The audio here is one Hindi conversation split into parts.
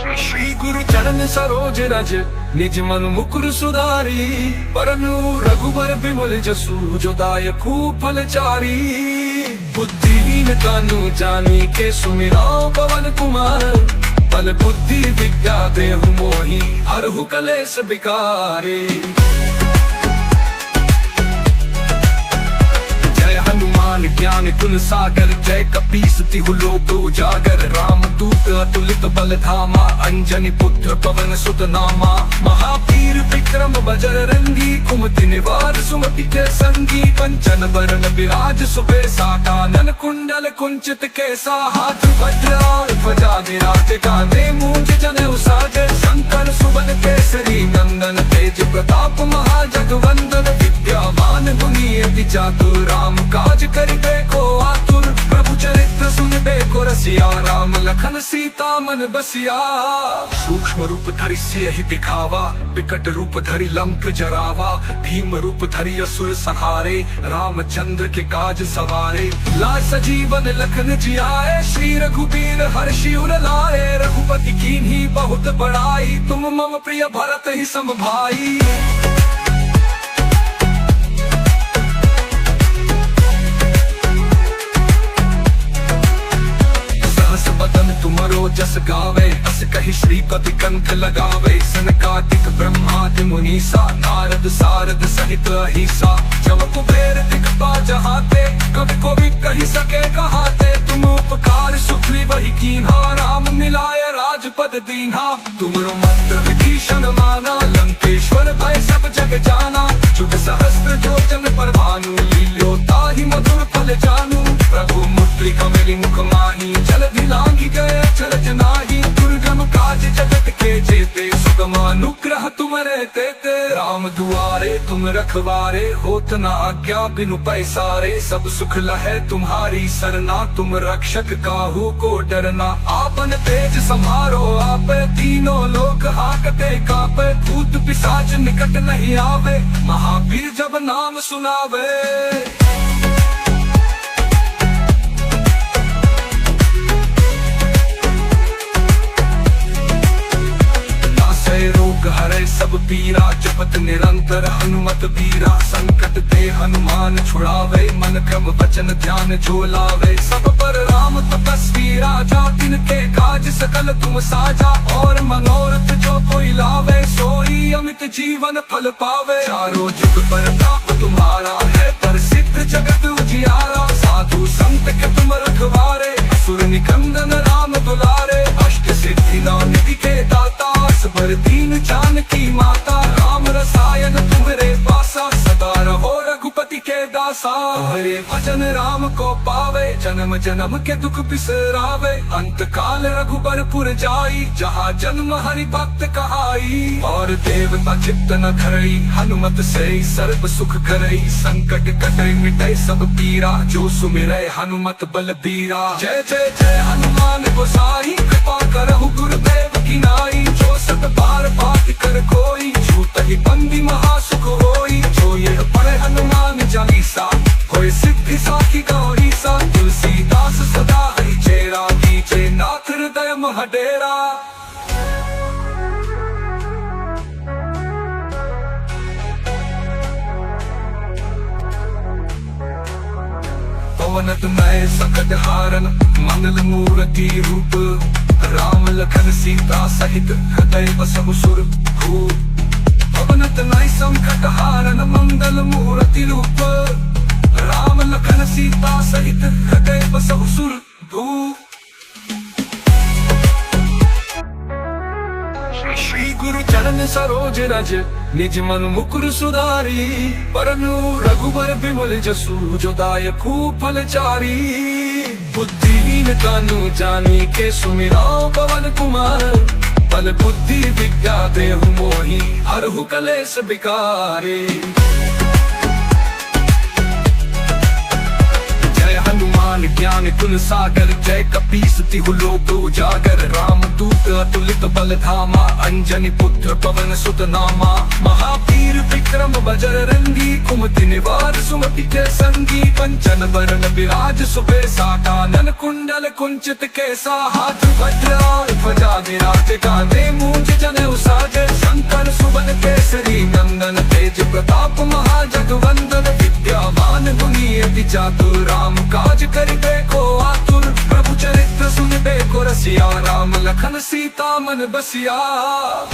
श्री गुरु चरण सरोज रज निज मन मुकुर सुधारी। परनु रघुबर बिमल जसु जो दायकु फल चारी। बुद्धिहीन तनु जानी के सुमिराओ पवन कुमार। बल बुद्धि विद्या देहु मोहि हरहु कलेश बिकारी। हनुमान ज्ञान गुण सागर जय कपीस तिहु लोक उजागर। राम दूत अतुलित बल धामा अंजनी पुत्र पवन सुत नामा। महावीर विक्रम बजरंगी कुमति निवार सुमति के संगी। पंचन वरण विराज सुबेसा कानन कुंडल कुंचित केसा। हाथ वज्र और ध्वजा विराज कांधे मूंज जनेऊ साजे। शंकर सुवन केसरी नंदन तेज प्रताप महाजगवंदन। विद्यावान गुणी अति चातुर राम काज करिबे को आतुर। प्रभु चरित्र सुनबे को रसिया राम लखन सीता मन बसिया। सूक्ष्म रूप धरि सियहि दिखावा विकट रूप धरि लंक जरावा। भीम रूप धरि असुर संहारे रामचंद्र के काज सवारे। लाय सजीवन लखन जियाए श्री रघुबीर हर्षि उर लाए। रघुपति कीन्ही बहुत बड़ाई तुम मम प्रिय भरत ही सम भाई। बदन तुमरो जस गावे अस कहि श्रीपति कंठ लगावे। सनकादिक ब्रह्मादि मुनीसा नारद सारद सहित अहिसा। जब कुबेर दिखपा जहाते कवि को भी कही सके कहाते। तुम उपकार सुग्रीव वही कीन्हा राम मिलाए राजपद दीन्हा। तुमरो मंत्र विभीषण माना लंकेश्वर भय सब जग जाना। जुग सहस्त्र जो जन पर भानु लील्यो ताहि मधुर फल जानू। प्रभु मुद्रिका मेरी मुख माही जलधि लांघि गए चलत नाही। दुर्गम काज जगत के जेते सुगम अनुग्रह तुमरे तेते। राम दुआरे तुम रखवारे होत न आज्ञा बिनु पैसारे। सब सुख लहे तुम्हारी सरना तुम रक्षक काहू को डरना। आपन तेज समारो आप तीनों लोक हाकते कापे। भूत पिशाच निकट नहीं आवे महावीर जब नाम सुनावे। रोग हरे सब पीरा जपत निरंतर हनुमत बीरा। संकट ते हनुमान छुड़ावे मन क्रम वचन ध्यान जो लावे। सब पर राम तपस्वी राजा तिनके काज सकल तुम साजा। और मनोरथ जो कोई लावे सोई अमित जीवन फल पावे। चारों जुग पर ताप तुम्हारा है प्रसिद्ध जगत उजियारा। साधु संत के तुम रखवारे असुर निकंदन राम दुलारे। अष्ट सिद्धि नौ निधि के दाता बर दीन जानकी माता। राम रसायन तुम्हारे पासा सदा रहो रघुपति के दासा। हरे भजन राम को पावे जन्म जन्म के दुख बिसरावे। अंत काल रघुबरपुर जाई जहाँ जन्म हरि भक्त कहाई। और देवता चित्त न धरई हनुमत से सर्व सुख करई। संकट कटई मिटई सब पीरा जो सुमिरै हनुमत बलबीरा। जय जय जय हनुमान गोसाई कृपा करहु गुरुदेव की नाई। जो सत बार बात कर कोई छूट ही बंदी महासुख होई। जो ये पढ़े हनुमान चालीसा होए सिद्धि साखी गौरी सा। तुलसीदास सदा हरि चेरा कीजे नाथ हृदय मह डेरा। पवन तनय संकट हारन मंगल मूर्ति रूप। राम लखन सीता सहित हृदय बसहु सुरभूप। पवन तनय संकट हारन मंगल मूर्ति रूप। राम लखन सीता सहित हृदय बसहु सुरभूप। श्री गुरु चरण सरोज रज निज मन मुकुर सुधारी। परनु रघुबर बिमल जसु जो दायकु फल चारी। बुद्धिहीन तनु जानी के सुमिराओ पवन कुमार। बल बुद्धि विद्या देहु मोहि हरहु कलेश बिकारी। हनुमान ज्ञान गुण सागर जय कपीस तिहु लोक उजागर। राम दूत अतुलित बल धामा अंजनी पुत्र पवन सुत नामा। महावीर विक्रम बजरंगी कुमति निवार सुमति के संगी। पंचन वरण विराज सुबेसा कानन कुंडल कुंचित केसा। हाथ वज्र और ध्वजा विराज राज गाने मूंज जनेऊ साजे शंकर सुवन केसरी नंदन तेज प्रताप महाजगवंदन विद्यावान गुणी अति चातुर राम काज करिबे को आतुर प्रभु चरित्र सुनबे को रसिया राम लखन सीता मन बसिया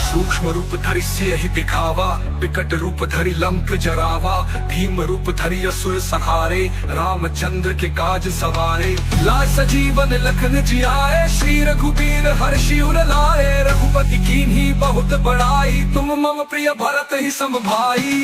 सूक्ष्म रूप धरि सियहि दिखावा विकट रूप धरि लंक जरावा भीम रूप धरि असुर संहारे रामचंद्र के काज सवारे लाय सजीवन लखन जियाए श्री रघुबीर हर्षि उर लाए रघुपति कीन्ही बहुत बड़ाई तुम मम प्रिय भरत ही सम भाई।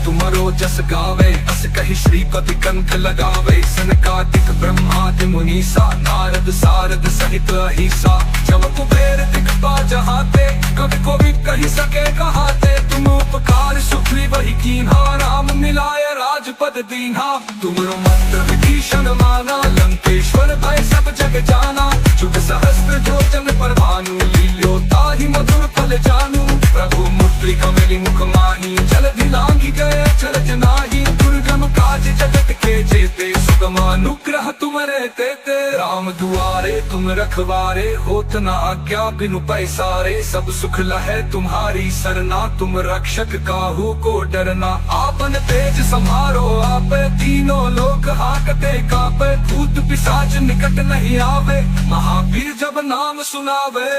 तुमरो जस गावे अस कहि श्रीपति कंठ लगावे सनकादिक ब्रह्मादि मुनीसा नारद सारद सहित अहिसा जब कुबेर दिखपा जहाते कवि को भी कही सके कहाते तुम उपकार सुखी वही कीन्हा राम मिलाए राजपद दीन्हा तुमरो मंत्र विभीषण माना लंकेश्वर भय सब जग जाना जुग सहस्त्र जो जन पर भानु लील्यो ताहि मधुर फल जानू प्रभु मुद्रि कमली मुख माही जलधि लांघि गए चलत नाही दुर्गम काज जगत के जेते सुगम अनुग्रह तुमरे तेते राम दुआरे तुम रखवारे होत न आज्ञा बिनु पैसारे सब सुख लहे तुम्हारी सरना तुम रक्षक काहू को डरना आपन तेज संहारो आप तीनों लोक हाकते कापे भूत पिशाच निकट नहीं आवे महावीर जब नाम सुनावे।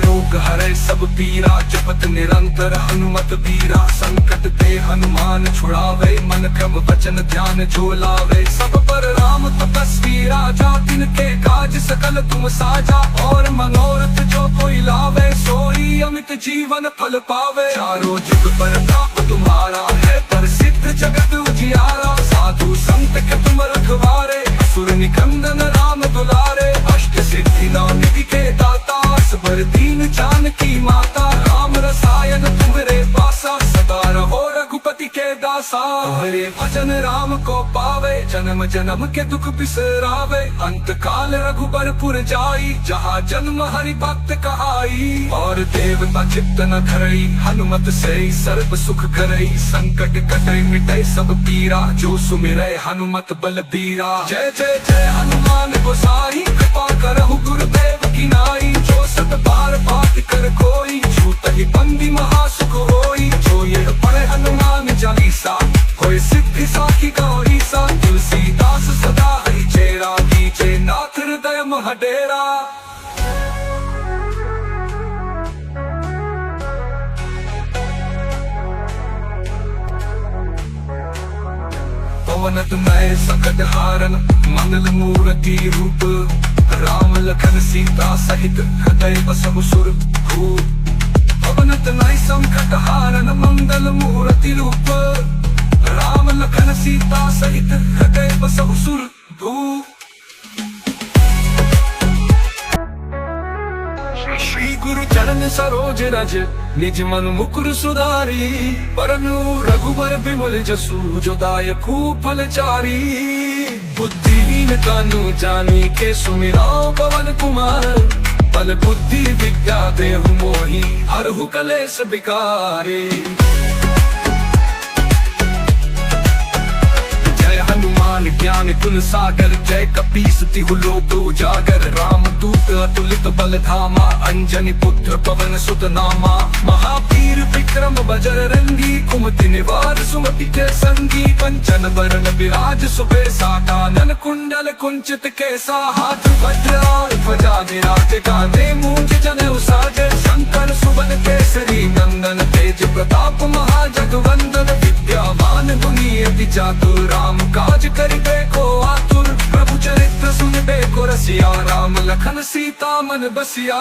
रोग हरे सब पीरा जपत निरंतर हनुमत बीरा संकट ते हनुमान छुड़ावे मन क्रम वचन ध्यान जो लावे सब पर राम तपस्वी राजा तिनके काज सकल तुम साजा और मनोरथ जो कोई लावे सोई अमित जीवन फल पावे चारों जुग पर ताप तुम्हारा है प्रसिद्ध जगत उजियारा साधु संत के तुम रखवारे असुर निकंदन राम दुलारे अष्ट सिद्धि नौ निधि के दाता बर दीन जानकी माता राम रसायन तुम्हारे पासा सदा रहो रघुपति के दासा हरे भजन राम को पावे जन्म जन्म के दुख बिसरावे अंत काल रघुबरपुर जाई जहाँ जन्म हरि भक्त कहाई और देवता चित्त न धरई हनुमत से सर्व सुख करई संकट कटई मिटई सब पीरा जो सुमिरै हनुमत बलबीरा जय जय जय हनुमान गोसाई कृपा करहु गुरुदेव की नाई जो सत बार बात कर कोई छूट ही बंदी महासुख होई जो ये पढ़े हनुमान चालीसा कोई सिद्धि साखी गौरीसा तुलसीदास सदा हरि चेरा कीजे नाथ हृदय महडेरा। पवनत मय सकट हारन मंगल मूर्ति रूप राम लखन सीता सहित हृदय बसहु सुर भूप पवनत नय संकट हारन मंगल मूर्ति रूप राम लखन सीता सहित हृदय बसहु सुर भूप। श्री गुरु चरण सरोज रज निज मन मुकुर सुधारी परनु रघुबर बिमल जसु जो दायकु फल चारी बुद्धिहीन तनु जानी के सुमिराओ पवन कुमार बल बुद्धि विद्या देहु मोहि हरहु कलेश बिकारे। हनुमान ज्ञान गुण सागर जय कपीस तिहु लोक उजागर राम दूत अतुलित बल धामा अंजनी पुत्र पवन सुत नामा महावीर विक्रम बजरंगी कुमति निवार सुमति के संगी पंचन वरण विराज सुबेसा कानन कुंडल कुंचित केसा हाथ वज्र और ध्वजा विराज कांधे मूंज जनेऊ साजे शंकर सुवन केसरी नंदन तेज प्रताप महाजगवंदन विद्यावान गुणी अति चातुर राम काज करिबे को आतुर प्रभु चरित्र सुनबे को रसिया राम लखन सीता मन बसिया।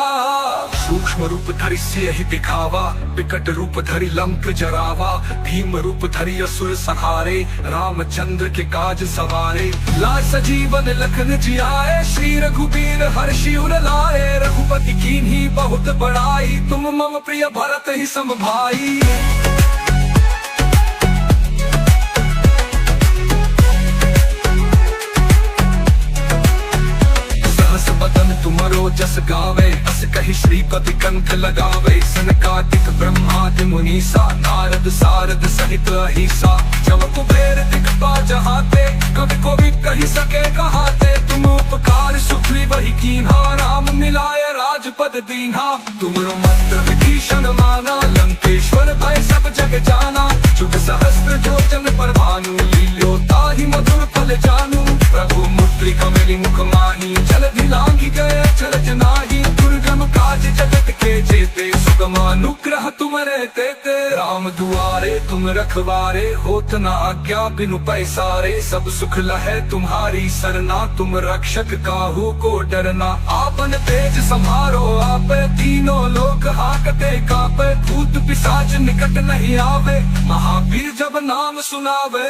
सूक्ष्म रूप धरि सियहि दिखावा विकट रूप धरि लंक जरावा भीम रूप धरि असुर संहारे रामचंद्र के काज सवारे लाय सजीवन लखन जियाए श्री रघुबीर हर्षि उर लाए रघुपति कीन्ही बहुत बड़ाई तुम मम प्रिय भरत ही सम भाई। जस गावे अस कहि श्रीपति कंठ लगावे सनकादिक ब्रह्मादि मुनीसा नारद सारद सहित अहिसा जब कुबेर दिखपा जहाते कवि को भी कही सके कहाते तुम उपकार सुखरी वही कीन्हा राम मिलाए राजपद दीन्हा तुमरो मंत्र विभीषण माना लंकेश्वर भय सब जग जाना जुग सहस्त्र जो जन पर भानु लील्यो ताहि मधुर फल जानू प्रभु मुद्री कमली मुख माही जलधि लांघि गए चरज नाही दुर्गम काज जगत के जेते सुगम अनुग्रह तुमरे तेते राम दुआरे तुम रखवारे होत न आज्ञा बिनु पैसारे सब सुख लहै तुम्हारी सरना तुम रक्षक काहू को डरना आपन तेज समारो आप तीनों लोक हाकते कापे भूत पिशाच निकट नहीं आवे महावीर जब नाम सुनावे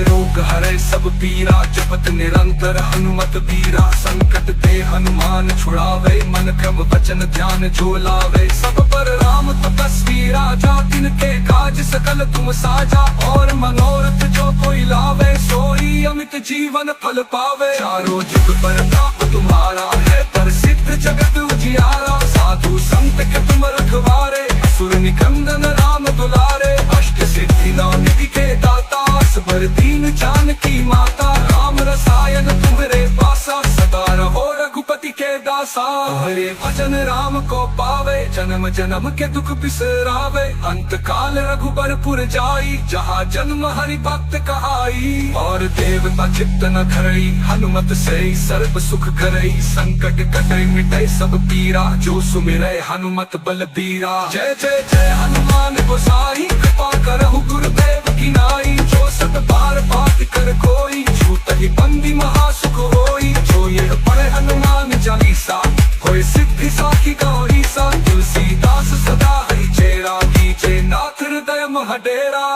रोग हरे सब पीरा जपत निरंतर हनुमत बीरा संकट ते हनुमान छुड़ावे मन क्रम वचन ध्यान जो लावे सब पर राम तपस्वी राजा तिनके काज सकल तुम साजा और मनोरथ जो कोई लावे सोई अमित जीवन फल पावे चारों जुग पर ताप तुम्हारा है प्रसिद्ध जगत उजियारा साधु संत के तुम रखवारे सुर निकंदन राम दुलारे अष्ट सिद्धि नौ निधि के दाता बर दीन जानकी माता राम रसायन तुम्हारे पासा सदा रहो रघुपति के दासा हरे भजन राम को पावे जन्म जन्म के दुख बिसरावे अंत काल रघुबरपुर जाई जहाँ जन्म हरि भक्त कहाई और देवता चित्त न धरई हनुमत से सर्व सुख करई संकट कटई मिटई सब पीरा जो सुमिरै हनुमत बलबीरा जय जय जय हनुमान गोसाई कृपा करहु गुरुदेव की नाई जो सत बार बात कर कोई छूट ही बंदी महासुख होई जो ये पढ़े हनुमान चालीसा होए सिद्धि साखी गौरी सा तुलसीदास सदा हरि चेरा कीजे नाथ हृदय महडेरा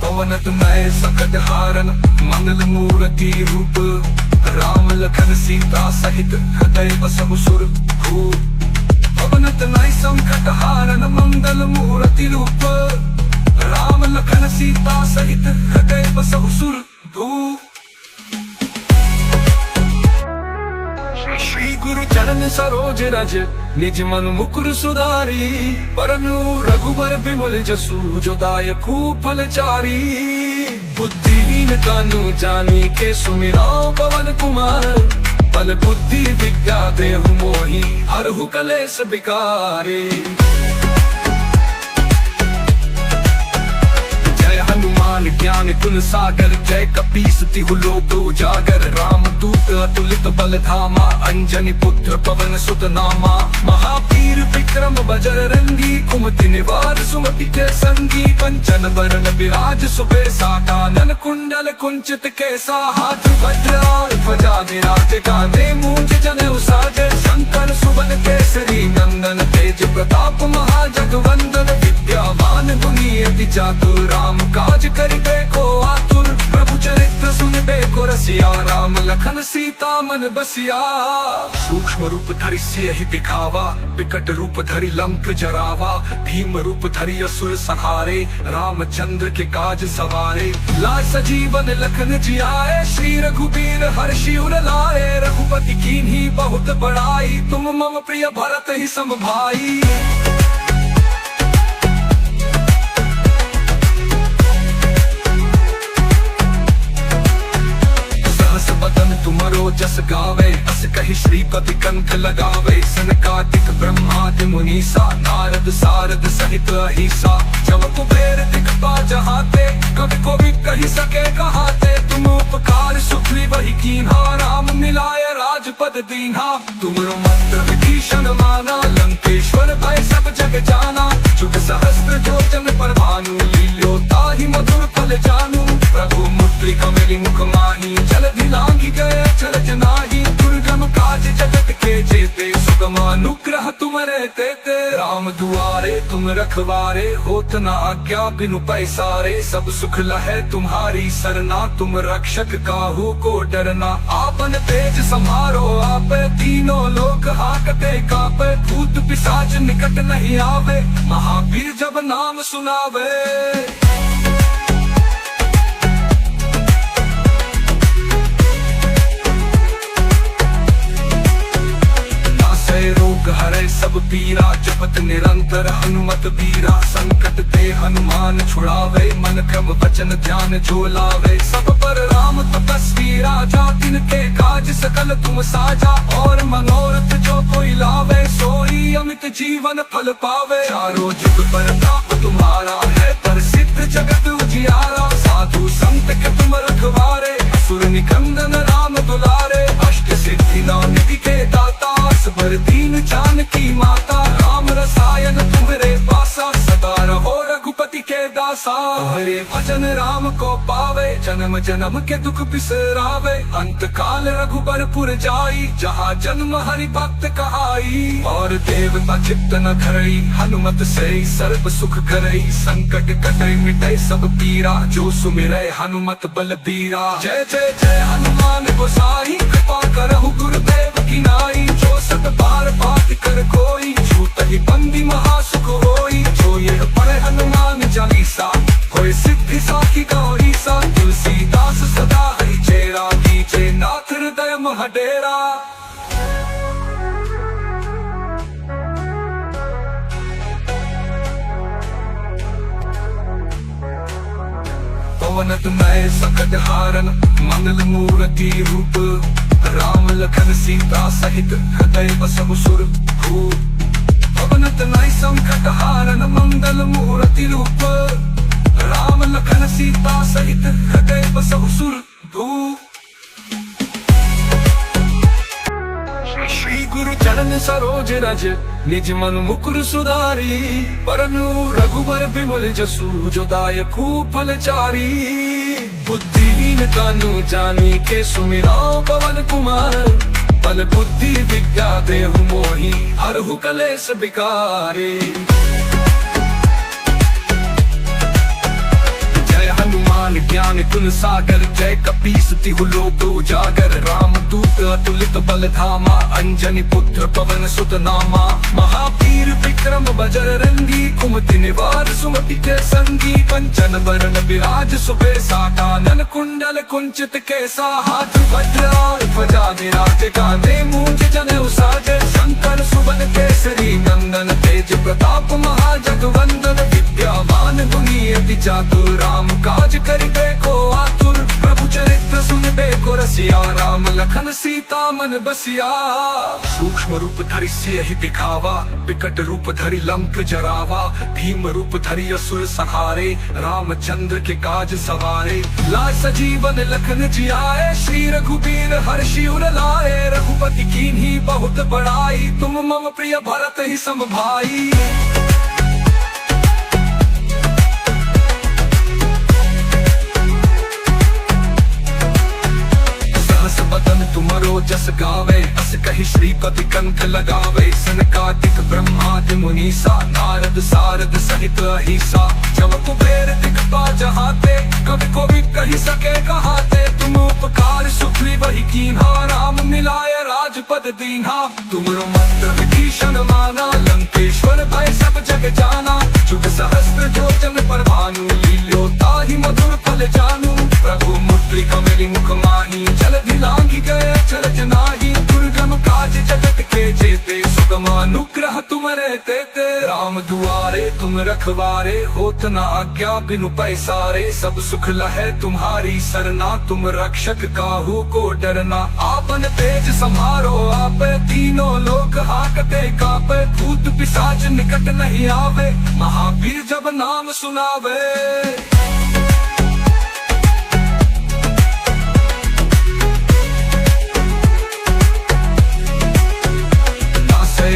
पवनत नए संकट हारन मंगल मूर्ति रूप राम लखन सीता सहित हृदय बसहु सुर भूप पवनत नए संकट हारन मंगल मूर्ति रूप राम लखन सीता सहित हृदय बसहु सुर भूप श्री गुरु चरण सरोज रज निज मन मुकुर सुधारी परनु रघुबर बिमल जसु जो दायकु फल चारी बुद्धिहीन तनु जानी के सुमिराओ पवन कुमार बल बुद्धि विद्या देहु मोहि हरहु कलेश बिकारी हनुमान ज्ञान गुण सागर जय कपीस तिहु लोक उजागर राम दूत अतुलित बल धामा अंजनी पुत्र पवन सुत नामा महावीर विक्रम बजरंगी कुमति निवार सुमति के संगी पंचन वरण विराज सुबेसा कानन कुंडल कुंचित केसा हाथ वज्र और ध्वजा विराज कांधे मूंज जनेऊ साजे शंकर सुवन केसरी नंदन तेज प्रताप महाजगवंदन विद्यावान गुणी अति चातुर राम काज करिबे को आतुर प्रभु चरित्र सुनबे को रसिया राम लखन सीता मन बसिया सूक्ष्म रूप धरि सियहि दिखावा विकट रूप धरि लंक जरावा भीम रूप धरि असुर संहारे रामचंद्र के काज सवारे लाय सजीवन लखन जियाए श्री रघुबीर हर्षि उर लाए रघुपति कीन्ही बहुत बड़ाई तुम मम प्रिय भरत ही सम भाई तुमरो जस गावे अस कहि श्रीपति कंठ लगावे सनकादिक ब्रह्मादि मुनीसा नारद सारद सहित अहिसा जब कुबेर दिखपा जहाते कवि को भी कही सके कहाते तुम उपकार सुखरी वही कीन्हा राम मिलाए राजपद दीन्हा तुमरो मंत्र विभीषण माना लंकेश्वर भय सब जग जाना जुग सहस्त्र जो जन पर भानु लील्यो ताहि मधुर फल जानू प्रभु मुद्री कमली मुख माही जलधि लांघि गए चरज नाही दुर्गम काज जगत के जेते सुगम अनुग्रह तुम्हारे तेते। राम दुआरे तुम रखवारे, होत न आज्ञा बिनु पैसारे। सब सुख लहे तुम्हारी सरना, तुम रक्षक काहू को डरना। आपन तेज समारो आप, तीनों लोक हाकते कापे। भूत पिशाच निकट नहीं आवे, महावीर जब नाम सुनावे। रोग हरे सब पीरा, जपत निरंतर हनुमत बीरा। संकट ते हनुमान छुड़ावे, मन क्रम वचन ध्यान जो लावे। सब पर राम तपस्वी राजा, तिनके काज सकल तुम साजा। और मनोरथ जो कोई लावे, सोई अमित जीवन फल पावे। चारों जुग पर ताप तुम्हारा है, प्रसिद्ध जगत उजियारा। साधु संत के तुम रखवारे, असुर निकंदन राम दुलारे। अष्ट सिद्धि नौ निधि के दाता, बर दीन जानकी माता। राम रसायन तुम्हारे पासा, सदा रहो रघुपति के दासा। हरे भजन राम को पावे, जन्म जन्म के दुख बिसरावे। अंत काल रघुबरपुर जाई, जहाँ जन्म हरि भक्त कहाई। और देवता चित्त न धरई, हनुमत से सर्व सुख करई। संकट कटई मिटई सब पीरा, जो सुमिरै हनुमत बलबीरा। जय जय जय हनुमान गोसाई, कृपा करहु गुरुदेव की नाई। जो सत बार बात कर कोई, छूट ही बंदी महासुख होई। जो यह पढ़े हनुमान चालीसा, होय सिद्धि साखी गौरी सा। तुलसीदास सदा हरि चेरा, कीजे नाथ हृदय मह डेरा। पवन तनय संकट हारन, मंगल मूर्ति रूप। राम लखन सीता सहित, हृदय बसहु सुर भूप। पवन तनय संकट हारन, मंगल मूर्ति रूप। राम लखन सीता सहित, हृदय बसहु सुर भूप। श्री गुरु चरण सरोज रज, निज मन मुकुर सुधारी। परनु रघुबर बिमल जसु, जो दायकु फल चारी। बुद्धिहीन तनु जानी के, सुमिराओ पवन कुमार। बल बुद्धि विद्या देहु मोहि, हरहु कलेश बिकारी। हनुमान ज्ञान गुण सागर, जय कपीस तिहु लोक उजागर। राम दूत अतुलित बल धामा, अंजनी पुत्र पवन सुत नामा। महावीर विक्रम बजरंगी, कुमति निवार सुमति के संगी। कंचन बरन विराज सुबेसा, कानन कुंडल कुंचित केसा। हाथ वज्र और ध्वजा विराज, कांधे मूंज जनेऊ साजे। शंकर सुवन केसरी नंदन, तेज प्रताप महाजगवंदन। विद्यावान गुणी अति चातुर, राम काज करिबे को आतुर। प्रभु चरित्र सुनबे को रसिया, राम लखन सीता मन बसिया। सूक्ष्म रूप धरि सियहि दिखावा, विकट रूप धरि लंक जरावा। भीम रूप धरि असुर संहारे, रामचंद्र के काज सवारे। लाय सजीवन लखन जियाए, श्री रघुबीर हर्षि उर लाए। रघुपति कीन्ही बहुत बड़ाई, तुम मम प्रिय भरत ही सम भाई। बदन तुमरो जस गावे, अस कहि श्रीपति कंठ लगावे। सनकादिक ब्रह्मादि मुनीसा, नारद सारद सहित अहिसा। जब कुबेर दिखपा जहाते, कवि को भी कही सके कहाते। तुम उपकार सुग्रीव वही कीन्हा, राम मिलाय राजपद दीन्हा। तुमरो मंत्र विभीषण माना, लंकेश्वर भय सब जग जाना। जुग सहस्त्र जो जन पर भानु, लील्यो ताहि मधुर फल जानू। प्रभु मुद्रि कमली मुख माही, जलधि लांघि गए चलत नाही। दुर्गम काज जगत के जेते, सुगम अनुग्रह तुम्हारे तेते। राम दुआरे तुम रखवारे, होत न आज्ञा बिनु पैसारे। सब सुख लहे तुम्हारी सरना, तुम रक्षक काहू को डरना। आपन तेज समारो आप, तीनों लोक हाकते कापे। भूत पिशाच निकट नहीं आवे, महावीर जब नाम सुनावे।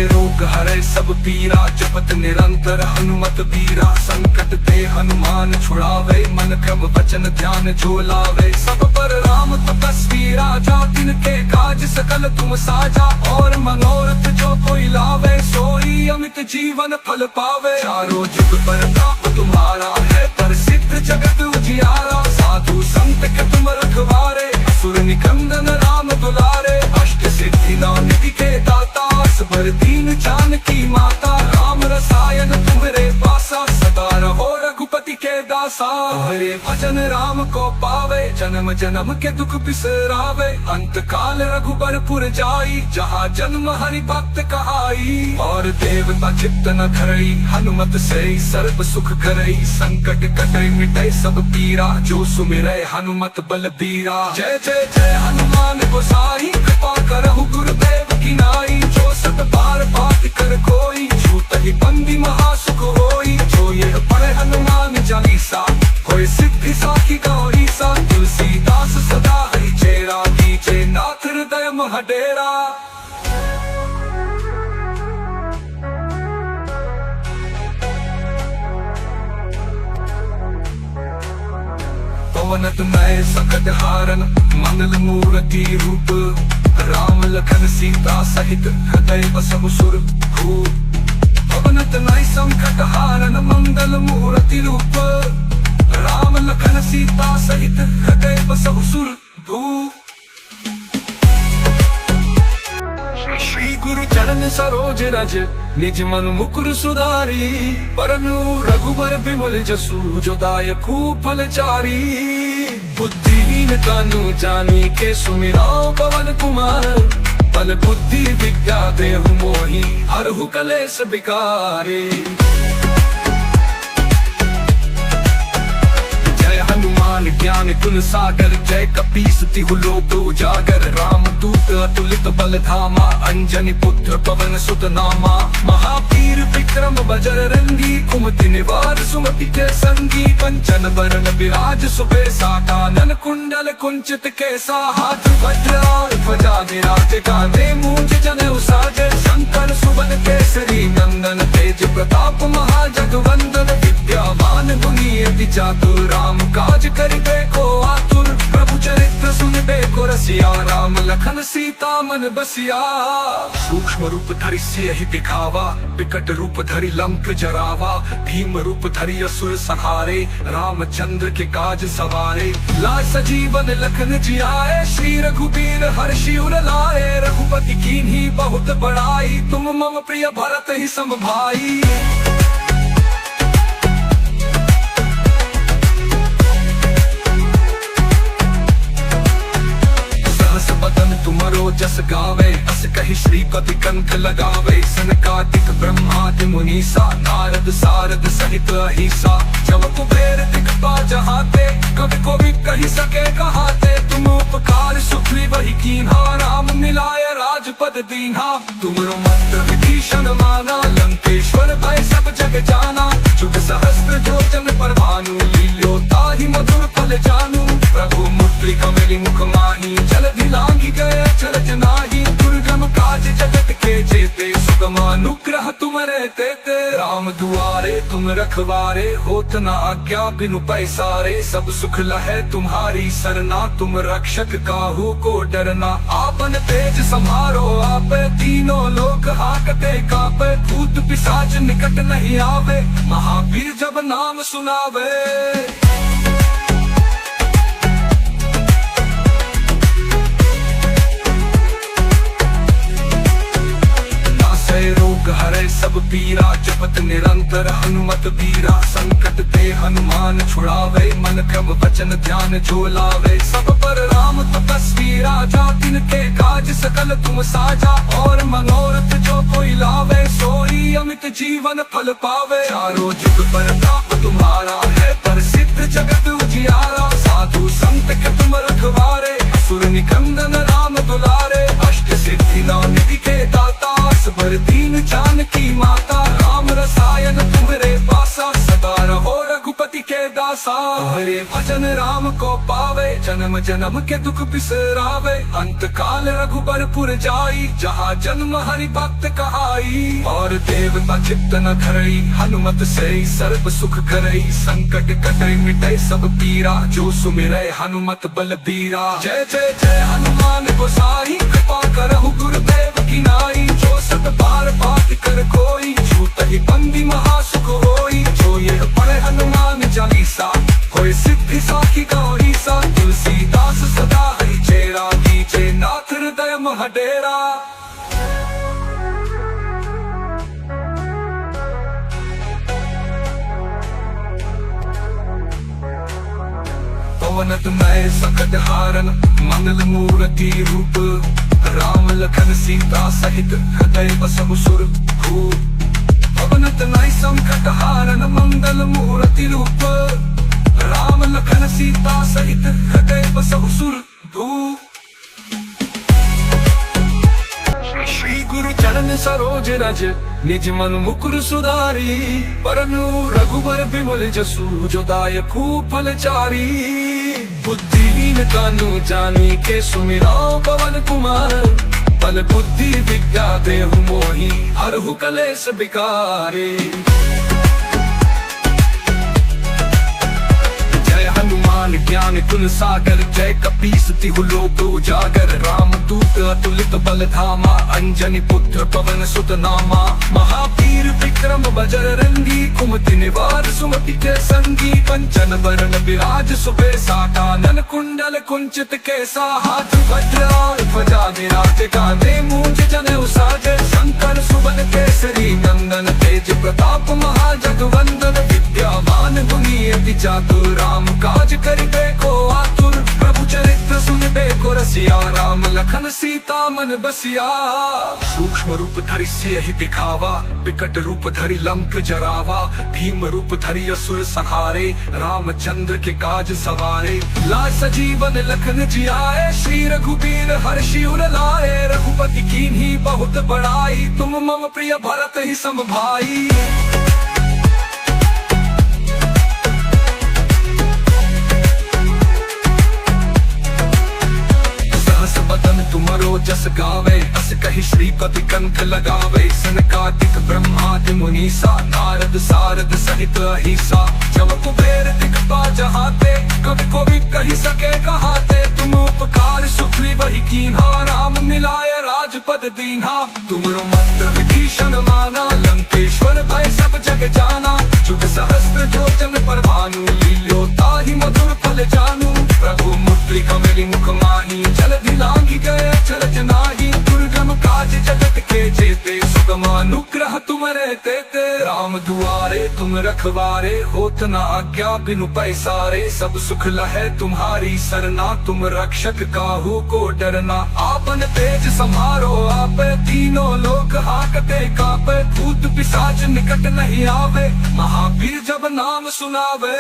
रोग हरे सब पीरा, जपत निरंतर हनुमत बीरा। संकट ते हनुमान छुड़ावे, मन क्रम वचन ध्यान जो लावे। सब पर राम तपस्वी राजा, तिनके काज सकल तुम साजा। और मनोरथ जो कोई लावे सोई अमित जीवन फल पावे। चारों जुग प्रताप तुम्हारा है प्रसिद्ध जगत उजियारा। साधु संत के तुम रखवारे असुर निकंदन राम दुलारे। अष्ट सिद्धि नौ निधि के दाता असबर दीन जानकी माता। राम रसायन तुम्हारे पासा सदा रहो रघुपति के दासा। हरे भजन राम को पावे जन्म जन्म के दुख बिसरावे। अंत काल रघुबरपुर जाई जहाँ जन्म हरि भक्त कहाई। और देवता चित्त न धरई हनुमत से सर्व सुख करई। संकट कटई मिटई सब पीरा जो सुमिरै हनुमत बलबीरा। जय जय जय हनुमान गोसाई कृपा करहु गुरुदेव की नाई। जो सत बार बात कर कोई छूट ही बंदी महासुख होई। जो यह पढ़े हनुमान चालीसा होय सिद्धि साखी गौरी सा। तुलसीदास सदा हरि चेरा कीजे नाथ हृदय मह डेरा। पवन तनय संकट हारन मंगल मूर्ति रूप। राम लखन सीता सहित हृदय बसहु सुरभूप। पवन तनय संकट हारन मंगल मूर्ति रूप। राम लखन सीता सहित हृदय बसहु सुरभूप। श्री गुरु चरण सरोज रज निज मन मुकुर सुधारी। परनु रघुबर बिमल जसु जो दायकु फल चारी। बुद्धिहीन तनु जानी के सुमिराओ पवन कुमार। बल बुद्धि विद्या देहु मोहि हरहु कलेश बिकारी। हनुमान ज्ञान गुण सागर जय कपीस तिहु लोक उजागर। राम दूत अतुलित बल धामा अंजनी पुत्र पवन सुत नामा। महावीर विक्रम बजरंगी कुमति निवार सुमति के संगी। पंचन वरण विराज सुबेसा कानन कुंडल कुंचित केसा। हाथ वज्र और ध्वजा विराज कांधे मूंज जनेऊ साजे। शंकर सुवन केसरी नंदन तेज प्रताप महाजगवंदन। विद्यावान गुणी अति चातुर राम काज करिबे को आतुर। प्रभु चरित्र सुनिबे को रसिया। राम लखन सीता मन बसिया। सूक्ष्म रूप धरि सियहि दिखावा विकट रूप धरि लंक जरावा। भीम रूप धरि असुर संहारे रामचंद्र के काज सवारे। लाय सजीवन लखन जियाए श्री रघुबीर हर्षि उर लाए। रघुपति कीन्ही बहुत बड़ाई तुम मम प्रिय भरत ही सम भाई। बदन तुमरो जस गावे अस कहि श्रीपति कंठ लगावे। सनकादिक ब्रह्मादि मुनीसा नारद सारद सहित अहिसा। जब कुबेर दिखपाल जहाते कवि को भी कही सके कहाते। तुम उपकार सुग्रीव वही कीन्हा राम मिलाय राजपद दीन्हा। तुमरो मंत्र विभीषण माना लंकेश्वर भय सब जग जाना। जुग सहस्त्र जो जन पर भानु लील्यो ताहि मधुर फल जानू। प्रभु मुद्रिका मेली मुख माही जलधि लांघि गए अचरज नाही। दुर्गम काज जगत के जेते सुगम अनुग्रह तुमरे तेते। राम दुआरे तुम रखवारे होत न आज्ञा बिनु पैसारे। सब सुख लहै तुम्हारी सरना तुम रक्षक काहू को डरना। आपन तेज समारो आप तीनों लोक हाकते कापे। भूत पिशाच निकट नहीं आवे महावीर जब नाम सुनावे। रोग हरे सब पीरा जपत निरंतर हनुमत बीरा। संकट ते हनुमान छुड़ावे मन क्रम वचन ध्यान जो लावे। सब पर राम तपस्वी राजा तिनके काज सकल तुम साजा। और मनोरथ जो कोई लावे सोई अमित जीवन फल पावे। चारों जुग प्रताप तुम्हारा है प्रसिद्ध जगत उजियारा। साधु संत के तुम रखवारे असुर निकंदन राम दुलारे। अष्ट सिद्धि नौ निधि के दाता असबर दीन जानकी माता। राम रसायन तुम्हारे पासा सदा रहो रघुपति के दासा। हरे भजन राम को पावे जन्म जन्म के दुख बिसरावे। अंत काल रघुबरपुर जाई जहाँ जन्म हरि भक्त कहाई। और देवता चित्त न धरई हनुमत से सर्व सुख करई। संकट कटई मिटई सब पीरा जो सुमिरै हनुमत बलबीरा। जय जय जय हनुमान गोसाई कृपा सत बार पाठ कर कोई, छूत ही बंदी महासुख होई। जो ये पढ़े हनुमान चालीसा, होए सिद्धि साखी गौरी सा। तुलसीदास सदा हरि चेरा, कीजे नाथ हृदय मह डेरा। पवनत मय सकट हारन, मंगल मूर्ति रूप। राम लखन सीता सहित हृदय बसहु सुरभूप। पवनत नय संकट हारन, मंगल मूर्ति रूप। राम लखन सीता सहित हृदय बसहु सुरभूप। श्री गुरु चरण सरोज रज, निज मन मुकुर सुधारी। परनु रघुबर बिमल जसु, जो दायकु फलचारी। बुद्धिहीन तनु जानी के सुमिराओ पवन कुमार। बल बुद्धि विद्या देहु मोहि, हरहु कलेश बिकारे। जय हनुमान ज्ञान गुण सागर, जय कपीस तिहु लोक उजागर। राम दूत अतुलित बल धामा, अंजनी पुत्र पवन सुत नामा। महावीर विक्रम बजरंगी, कुमति निवार सुमति के संगी। कंचन बरन विराज सुबेसा, कानन कुंडल कुंचित केसा। हाथ वज्र ध्वजा विराज, कांधे मूंज जनेऊ साजे। शंकर सुवन केसरी नंदन, तेज प्रताप महाजगवंदन। विद्यावान गुणी अति चातुर, राम काज करिबे को आतुर। प्रभु चरित्र सुनिबे को रसिया, राम लखन सीता मन बसिया। सूक्ष्म रूप धरि सियहि दिखावा, विकट रूप धरि लंक जरावा। भीम रूप धरि असुर संहारे, रामचंद्र के काज सवारे। लाय सजीवन लखन जियाए, श्री रघुबीर हर्षि उर लाए। रघुपति कीन्ही बहुत बड़ाई, तुम मम प्रिय भरत ही सम भाई। बदन तुमरो जस गावे, अस कहि श्रीपति कंठ लगावे। सनकादिक ब्रह्मादि मुनीसा, नारद सारद सहित अहिसा। जब कुबेर दिखपाल जहाते, कवि को भी कहि सके कहाते। तुम उपकार सुग्रीव वही कीन्हा, राम मिलाय राजपद दीन्हा। तुमरो मंत्र विभीषण माना, लंकेश्वर भय सब जग जाना। जुग सहस्त्र जो जन पर भानु, लील्यो ताहि मधुर फल जानू। प्रभु मुद्रि कमली मुख माही, जलधि लांघि गए चरज नाही। दुर्गम काज जगत के जेते, सुगम अनुग्रह तुमरे तेते। राम दुआरे तुम रखवारे, होत न आज्ञा बिनु पैसारे। सब सुख लहै तुम्हारी सरना, तुम रक्षक काहू को डरना। आपन तेज समारो आपे, तीनों लोक हाकते कापे। भूत पिशाच निकट नहीं आवे, महावीर जब नाम सुनावे।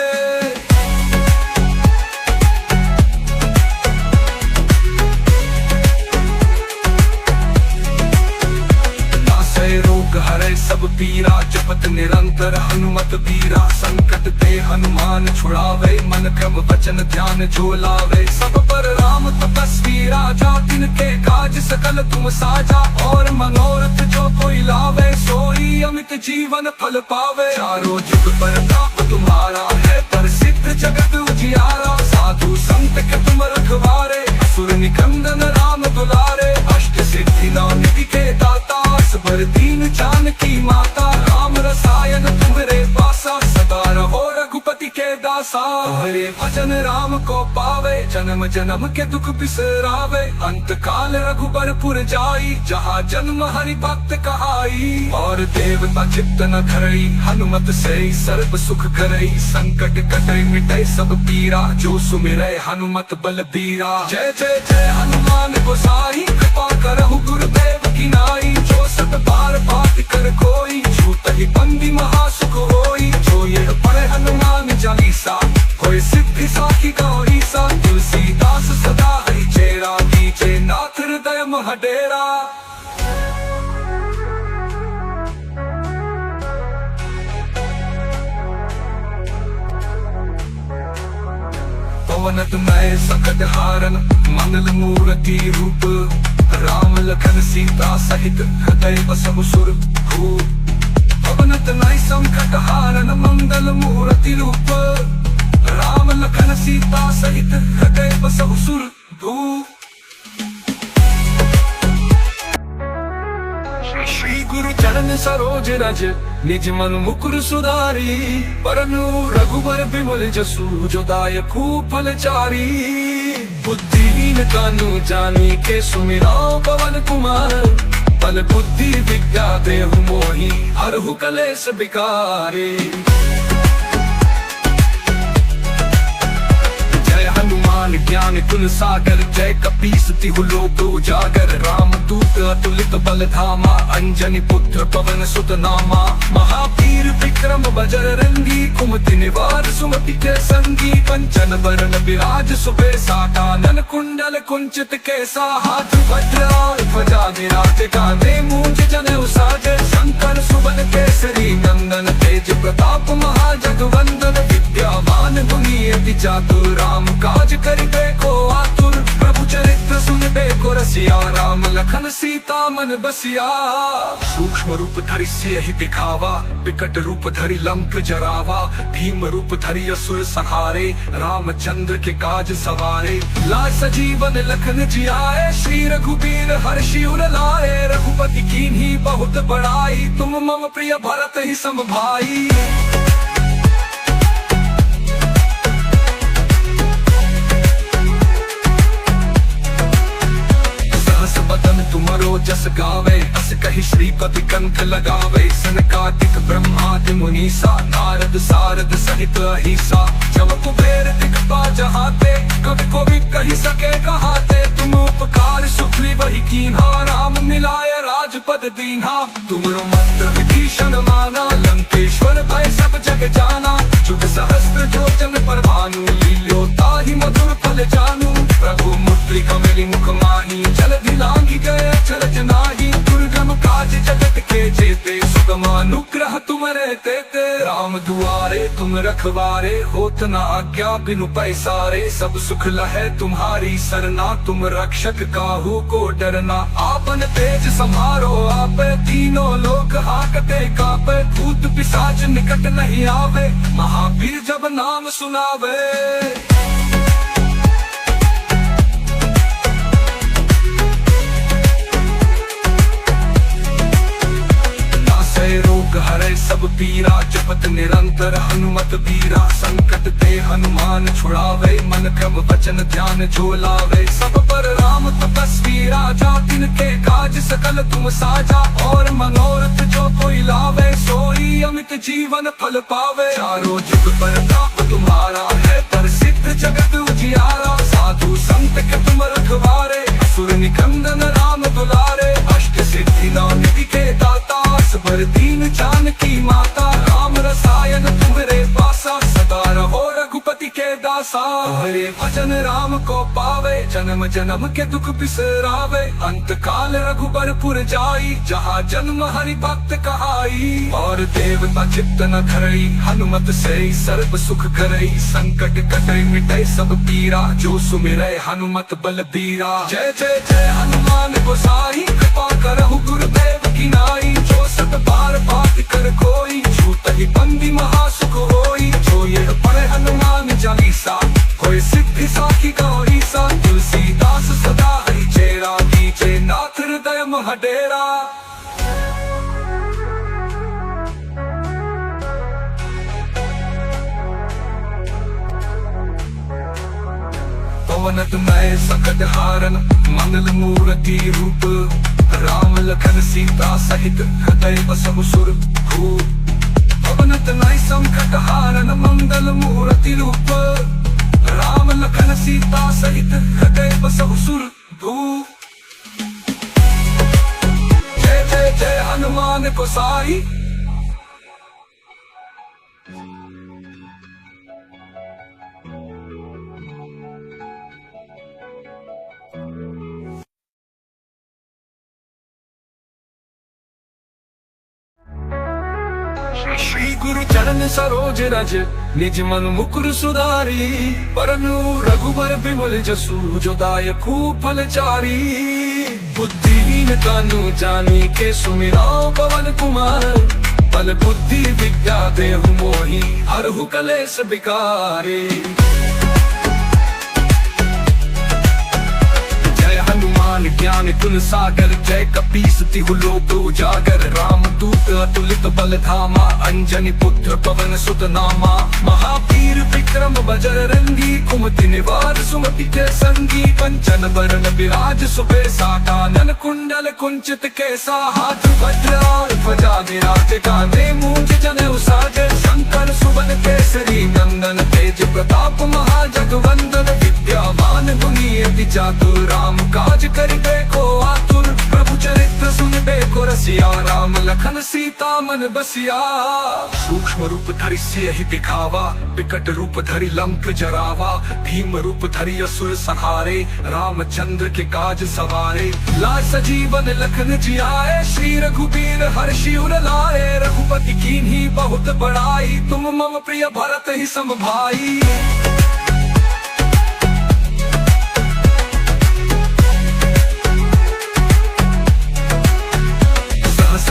रोग हरे सब पीरा, जपत निरंतर हनुमत बीरा। संकट ते हनुमान छुड़ावे, मन क्रम वचन ध्यान जो लावे। सब पर राम तपस्वी राजा, तिनके काज सकल तुम साजा। और मनोरथ जो कोई लावे, सोई अमित जीवन फल पावे। चारों जुग परताप तुम्हारा है, प्रसिद्ध जगत उजियारा। साधु संत के तुम रखवारे, असुर निकंदन राम दुलारे। अष्ट सिद्धि नौ निधि के दाता, बर दीन जानकी माता। राम रसायन तुम्हारे पासा, सदा रहो रघुपति के दासा। हरे भजन राम को पावे, जन्म जन्म के दुख बिसरावे। अंत काल रघुबरपुर जाई, जहाँ जन्म हरि भक्त कहाई। और देवता चित्त न धरई, हनुमत से सर्व सुख करई। संकट कटई मिटई सब पीरा, जो सुमिरै हनुमत बलबीरा। जय जय जय हनुमान गोसाई, कृपा करहु गुरुदेव की नाई। जो सत बार पाठ कर कोई, छूत ही बंदी महासुख होई। जो ये पढ़े हनुमान चालीसा, होए सिद्धि साखी गौरी सा। तुलसीदास सदा हरि चेरा, कीजे नाथ हृदय मह डेरा। पवनत मय सकट हारन, मंगल मूर्ति रूप। राम लखन सीता सहित हृदय बसहु सुरभूप। पवनत नय संकट हारन, मंगल मूर्ति रूप। राम लखन सीता सहित हृदय बसहु सुरभूप। श्री चरण सरोज रज निज मन मुकुर सुधारी। परनु रघुबर बिमल जसु जो दायकु फलचारी। बुद्धिहीन तनु जानी के सुमिराओ पवन कुमार। बल बुद्धि विद्या देहु मोहि हरहु कलेश बिकारी। हनुमान ज्ञान गुण सागर जय कपीस तिहु लोक उजागर। राम दूत अतुलित बल धामा अंजनी पुत्र पवन सुत नामा। महावीर विक्रम बजरंगी कुमति निवार सुमति के संगी। कंचन बरन विराज सुबेसा कानन कुंडल कुंचित केसा। हाथ वज्र ध्वजा विराज कांधे मूंज जनेऊ साजे। शंकर सुवन केसरी नंदन तेज प्रताप महाजगवंदन। विद्यावान गुणी अति चातुर राम काज करिबे को आतुर। प्रभु चरित्र सुनबे को रसिया राम लखन सीता मन बसिया। सूक्ष्म रूप धरि सियहि दिखावा विकट रूप धरि लंक जरावा। भीम रूप धरि असुर संहारे रामचंद्र के काज सवारे। लाय सजीवन लखन जियाए श्री रघुबीर हर्षि उर लाए। रघुपति कीन्ही बहुत बड़ाई तुम मम प्रिय भरत ही सम भाई। तुमरो जस गावे अस कहि श्रीपति कंठ लगावे। सनकादिक ब्रह्मादि मुनीसा नारद सारद सहित अहिसा। जब कुबेर दिखपा जहाते कवि को भी कही सके कहाते। तुम उपकार सुग्री वही कीन्हा राम मिलाय राजपद दीन्हा। तुमरो मंत्र विभीषण माना लंकेश्वर भय सब जग जाना। जुग सहस्त्र जो जन पर भानु लील्यो ताहि मधुर फल जानू। प्रभु मुद्रि कमली मुख माही जलधि लांघि गए चरज नाही। दुर्गम काज जगत के जेते सुगम अनुग्रह तुम रहते ते। राम दुआरे तुम रखवारे होत न आज्ञा बिनु पैसारे। सब सुख लहे तुम्हारी सरना तुम रक्षक काहू को डरना। आपन तेज संहारो आपे तीनों लोक हाकते कापे। भूत पिशाच निकट नहीं आवे महावीर जब नाम सुनावे। रोग हरे सब पीरा जपत निरंतर हनुमत बीरा। संकट ते हनुमान छुड़ावे मन क्रम वचन ध्यान जो लावे। सब पर राम तपस्वी राजा तिनके काज सकल तुम साजा। और मनोरथ जो कोई लावे सोई अमित जीवन फल पावे। चारों जुग पर ताप तुम्हारा है प्रसिद्ध जगत उजियारा। साधु संत के तुम रखवारे असुर निकंदन राम दुलारे। अष्ट सिद्धि नौ निधि के दाता बर दीन जानकी माता। राम रसायन तुम्हारे पासा सदा रहो रघुपति के दासा। हरे भजन राम को पावे जन्म जन्म के दुख बिसरावे। अंत काल रघुबरपुर जाई जहाँ जन्म हरि भक्त कहाई। और देवता चित्त न धरई हनुमत से सर्व सुख करई। संकट कटई मिटई सब पीरा जो सुमिरै हनुमत बलबीरा। जय जय जय हनुमान गोसाई कृपा करहु गुरुदेव की नाई। जो सत बार बात कर कोई छूट ही बंदी महासुख होई। जो ये पढ़े हनुमान चालीसा कोई सिद्धि साखी गौरीसा। तुलसीदास सदा हरि चेरा कीजे नाथ हृदय मह डेरा। पवन तुम्हें सकट हारन मंगल मूर्ति रूप। राम लखन सीता सहित हृदय बसहु सुर भूप। पवन तनय संकट हारन मंगल मूर्ति रूप। राम लखन सीता सहित हृदय बसहु सुर भूप। जय जय जय हनुमान गोसाई। श्री गुरु चरण सरोज रज निज मन मुकुर सुधारी। परनु रघुबर बिमल जसु जो दायकु फलचारी। बुद्धिहीन तनु जानी के सुमिराओ पवन कुमार। बल बुद्धि विद्या देहु मोहि हरहु कलेश बिकारी। हनुमान ज्ञान गुण सागर जय कपीस तिहु लोक उजागर राम दूत अतुलित बल धामा अंजनी पुत्र पवन सुत नामा महावीर विक्रम बजरंगी कुमति निवार सुमति के संगी पंचन वरण विराज सुबेसा कानन कुंडल कुंचित केसा हाथ वज्र ध्वजा विराज कांधे मूंज जनेऊ साजे शंकर सुवन केसरी नंदन तेज प्रताप महाजगवंदन विद्यावान गुणी अति चातुर राम काज करिबे को आतुर प्रभु चरित्र सुनिबे को रसिया राम लखन सीता मन बसिया सूक्ष्म रूप धरि सियहि दिखावा विकट रूप धरि लंक जरावा भीम रूप धरि असुर संहारे रामचंद्र के काज सवारे लाय सजीवन लखन जियाए श्री रघुबीर हर्षि उर लाए रघुपति कीन्ही बहुत बड़ाई तुम मम प्रिय भरत ही सम भाई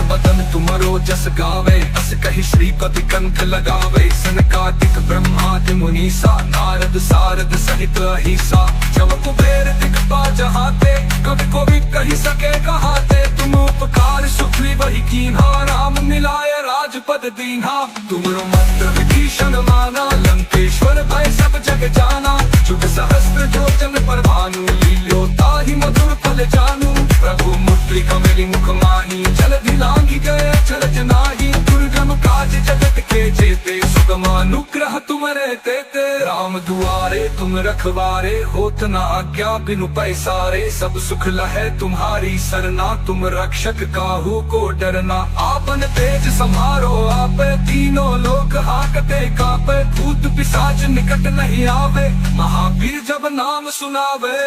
बदन तुमरो जस गावे अस कहि श्रीपति कंठ लगावे सनकादिक ब्रह्मादि मुनीसा नारद सारद सहित अहिसा जब कुबेर दिखपाल जहाते कवि को भी कही सके कहाते तुम उपकार सुग्रीव वही कीन्हा राम मिलाय राजपद दीन्हा तुमरो मंत्र विभीषण माना लंकेश्वर भय सब जग जाना जुग सहस्त्र जो जन पर भानु लील्यो ताहि मधुर फल जानू प्रभु मुद्रि कमली मुख माही जलधि लांघि गए चरज नाही दुर्गम काज जगत के जेते सुगम अनुग्रह तुम रहते ते राम दुआरे तुम रखवारे होत न आज्ञा बिनु पैसारे सब सुख लहे तुम्हारी सरना तुम रक्षक काहू को डरना आपन तेज समारो आप तीनों लोक हाकते कापे भूत पिशाच निकट नहीं आवे महावीर जब नाम सुनावे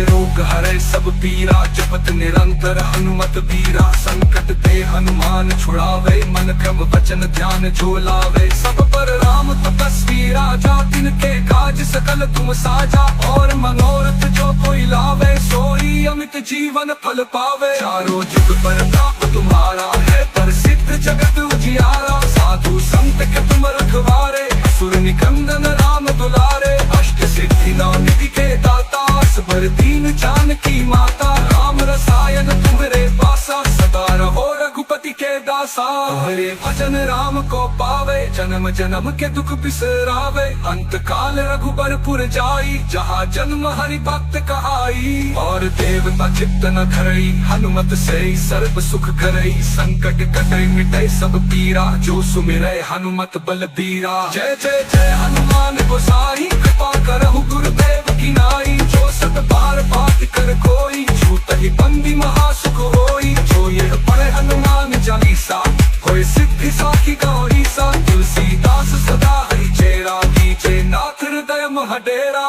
रोग हरे सब पीरा जपत निरंतर हनुमत बीरा संकट ते हनुमान छुड़ावे मन क्रम वचन ध्यान जो लावे सब पर राम तपस्वी राजा तिनके काज सकल तुम साजा और मनोरथ जो कोई लावे सोई अमित जीवन फल पावे चारों जुग पर ताप तुम्हारा है प्रसिद्ध जगत उजियारा साधु संत के तुम रखवारे असुर निकंदन राम दुलारे अष्ट सिद्धि नौ निधि के दाता भर दीन जानकी माता राम रसायन तुम्हारे पासा सदा रहो रघुपति के दासा हरे भजन राम को पावे जन्म जन्म के दुख बिसरावे अंत काल रघुबरपुर जाई जहाँ जन्म हरि भक्त कहाई और देवता चित्त न धरई हनुमत से सर्व सुख करई संकट कटई मिटई सब पीरा जो सुमिरै हनुमत बल बीरा जय जय जय हनुमान गोसाई कृपा करहु गुरुदेव की नाई जो सत बार बात कर कोई छूत ही बंदी महासुख होई जो ये पढ़े हनुमान चालीसा होए सिद्धि साखी गौरी सा तुलसीदास सदा हरि चेरा कीजे नाथ हृदय महडेरा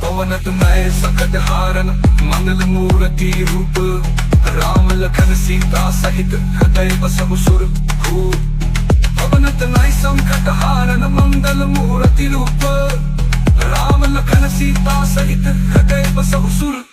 पवन तनय सकट हारन मंगल मूर्ति रूप राम लखन सीता सहित हृदय बसहु सुर पवन तनय संकट हारन मंगल मूर्ति रूप राम लखन सीता सहित हृदय बसहु सुर